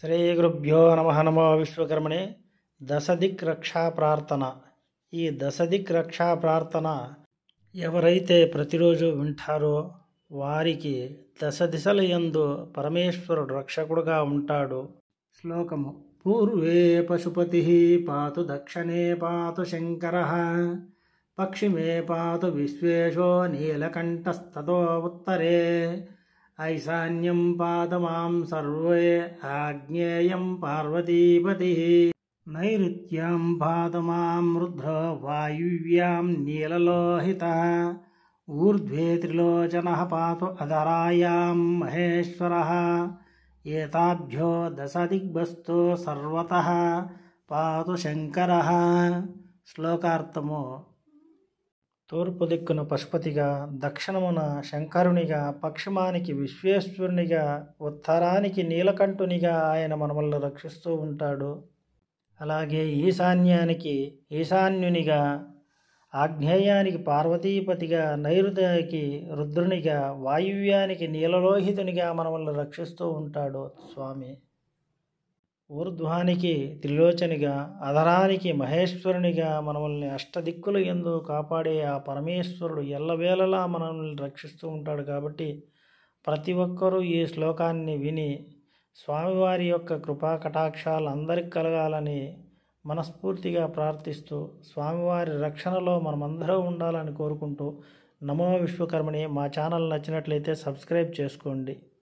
శ్రీ గురుభ్యో నమః. నమో విశ్వకర్మణే. దశదిక్ రక్షా ప్రార్థన. ఈ దశదిక్ రక్షా ప్రార్థన ఎవరైతే ప్రతిరోజు వింటారో వారికి దశ దిశల యందు పరమేశ్వరుడు రక్షకుడుగా ఉంటాడు. శ్లోకము: పూర్వే పశుపతి పాతు దక్షిణే పాతు శంకర పశ్చిమే పాతు విశ్వేశో నీలకంఠస్తతో ఉత్తరే ఐశాన్యం పాదమాం సర్వే ఆగ్నేయం పార్వతీపతి నైరుత్యం పాదమాం రుద్రో వాయువ్యాం నీలలోహిత ఊర్ధ్వే త్రిలోచనః పాతు అధరాయాం మహేశ్వరః ఏతాభ్యో దశదిగ్భస్తో సర్వతః పాతు శంకరః. శ్లోకార్థము: తూర్పు దిక్కున పశుపతిగా, దక్షిణమున శంకరునిగా, పశ్చిమానికి విశ్వేశ్వరునిగా, ఉత్తరానికి నీలకంఠునిగా ఆయన మనల్ని రక్షిస్తూ ఉంటాడు. అలాగే ఈశాన్యానికి ఈశాన్యునిగా, ఆగ్నేయానికి పార్వతీపతిగా, నైరుతికి రుద్రునిగా, వాయువ్యానికి నీలలోహితునిగా మనల్ని రక్షిస్తూ ఉంటాడు స్వామి. ఊర్ధ్వానికి త్రిలోచనిగా, అధరానికి మహేశ్వరునిగా మనల్ని అష్టదిక్కుల యందు కాపాడే ఆ పరమేశ్వరుడు ఎల్లవేళలా మనల్ని రక్షిస్తూ ఉంటాడు. కాబట్టి ప్రతి ఒక్కరూ ఈ శ్లోకాన్ని విని స్వామివారి యొక్క కృపా కటాక్షాలు అందరికి కలగాలని మనస్ఫూర్తిగా ప్రార్థిస్తూ స్వామివారి రక్షణలో మనమందరం ఉండాలని కోరుకుంటూ నమో విశ్వకర్మణి. మా ఛానల్ నచ్చినట్లయితే సబ్స్క్రైబ్ చేసుకోండి.